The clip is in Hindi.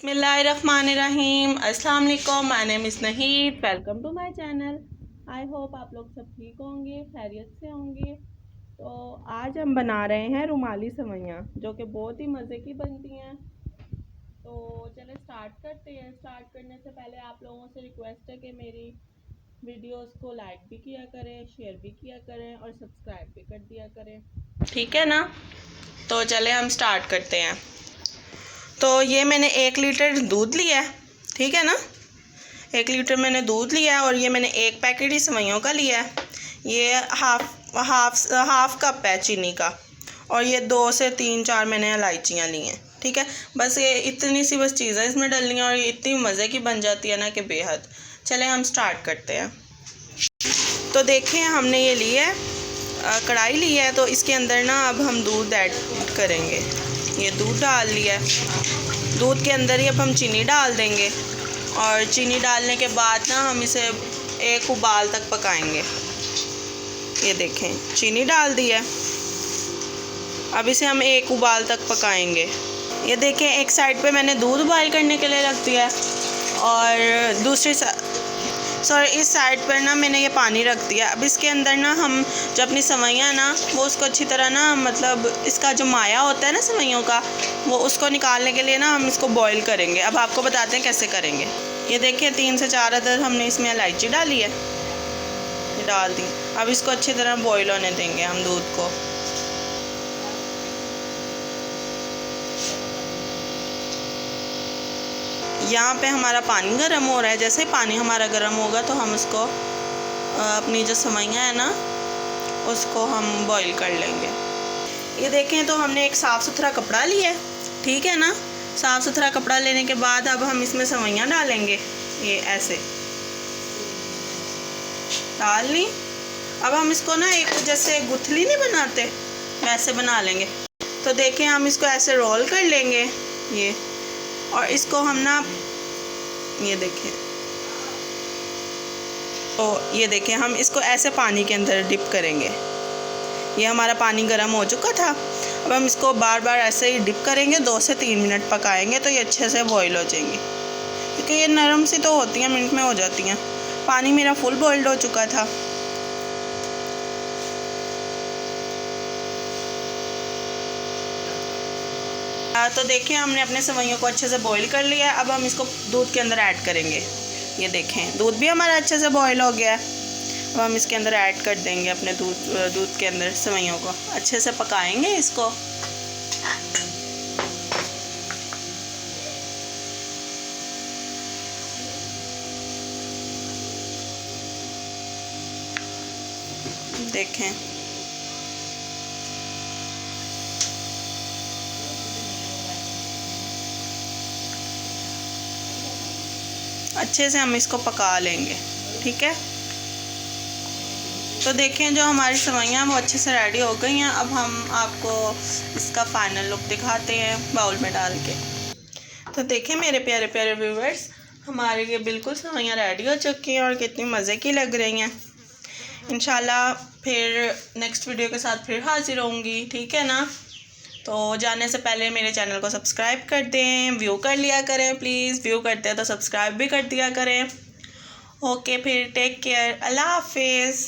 बिस्मिल्लाहिर्रहमानिर्रहीम। अस्सलाम वालेकुम। My name is Nahid. Welcome to my channel. I hope आप लोग सब ठीक होंगे, खैरियत से होंगे। तो आज हम बना रहे हैं रुमाली सेवइयाँ, जो कि बहुत ही मज़े की बनती हैं। तो चले स्टार्ट करते हैं। स्टार्ट करने से पहले आप लोगों से रिक्वेस्ट है कि मेरी वीडियोस को लाइक भी किया करें, शेयर भी किया करें और सब्सक्राइब भी कर दिया करें, ठीक है ना। तो चले हम स्टार्ट करते हैं। तो ये मैंने 1 लीटर दूध लिया है, ठीक है ना। 1 लीटर मैंने दूध लिया है और ये मैंने 1 पैकेट ही सेवइयों का लिया है। ये हाफ कप है चीनी का, और ये 2 से 3-4 मैंने इलायचियाँ ली हैं, ठीक है। बस ये इतनी सी बस चीज़ें इसमें डलनी है और ये इतनी मज़े की बन जाती है ना कि बेहद। चले हम स्टार्ट करते हैं। तो देखें, हमने ये ली है कढ़ाई ली है, तो इसके अंदर ना अब हम दूध ऐड करेंगे। ये दूध डाल लिया है। दूध के अंदर ही अब हम चीनी डाल देंगे, और चीनी डालने के बाद ना हम इसे 1 उबाल तक पकाएंगे। ये देखें, चीनी डाल दिया। अब इसे हम 1 उबाल तक पकाएंगे। ये देखें, एक साइड पे मैंने दूध उबाल करने के लिए रख दिया है, और दूसरी इस साइड पर ना मैंने ये पानी रख दिया। अब इसके अंदर ना हम जो अपनी सेवइयाँ ना, वो उसको अच्छी तरह ना, मतलब इसका जो माया होता है ना सेवइयों का, वो उसको निकालने के लिए ना हम इसको बॉईल करेंगे। अब आपको बताते हैं कैसे करेंगे। ये देखिए, 3 से 4 अदद हमने इसमें इलायची डाली है, ये डाल दी। अब इसको अच्छी तरह बॉईल होने देंगे हम दूध को। यहाँ पे हमारा पानी गर्म हो रहा है। जैसे ही पानी हमारा गर्म होगा तो हम उसको अपनी जो सेवइयाँ है ना, उसको हम बॉईल कर लेंगे। ये देखें, तो हमने एक साफ़ सुथरा कपड़ा लिया है, ठीक है ना। साफ़ सुथरा कपड़ा लेने के बाद अब हम इसमें सेवइयाँ डालेंगे। ये ऐसे डाल ली। अब हम इसको ना एक जैसे गुथली नहीं बनाते, वैसे बना लेंगे। तो देखें, हम इसको ऐसे रोल कर लेंगे ये, और इसको हम ना, ये देखें, तो ये देखें, हम इसको ऐसे पानी के अंदर डिप करेंगे। ये हमारा पानी गर्म हो चुका था। अब हम इसको बार बार ऐसे ही डिप करेंगे, 2 से 3 मिनट पकाएंगे, तो ये अच्छे से बॉईल हो जाएंगी। क्योंकि ये नरम सी तो होती हैं, मिनट में हो जाती हैं। पानी मेरा फुल बॉइल्ड हो चुका था। तो देखिए, हमने अपने सेवइयों को अच्छे से बॉईल कर लिया है। अब हम इसको दूध के अंदर ऐड करेंगे। ये देखें, दूध भी हमारा अच्छे से बॉईल हो गया है। अब हम इसके अंदर ऐड कर देंगे अपने दूध के अंदर सेवइयों को। अच्छे से पकाएंगे इसको। देखें, अच्छे से हम इसको पका लेंगे, ठीक है। तो देखें, जो हमारी सेवइयाँ वो अच्छे से रेडी हो गई हैं। अब हम आपको इसका फाइनल लुक दिखाते हैं बाउल में डाल के। तो देखें मेरे प्यारे प्यारे व्यूवर्स, हमारे ये बिल्कुल सेवइयाँ रेडी हो चुकी हैं और कितनी मज़े की लग रही हैं। इंशाल्लाह फिर नेक्स्ट वीडियो के साथ फिर हाजिर होंगी, ठीक है ना। तो जाने से पहले मेरे चैनल को सब्सक्राइब कर दें, व्यू कर लिया करें प्लीज़। व्यू करते हैं तो सब्सक्राइब भी कर दिया करें। ओके, फिर टेक केयर, अल्लाह हाफिज़।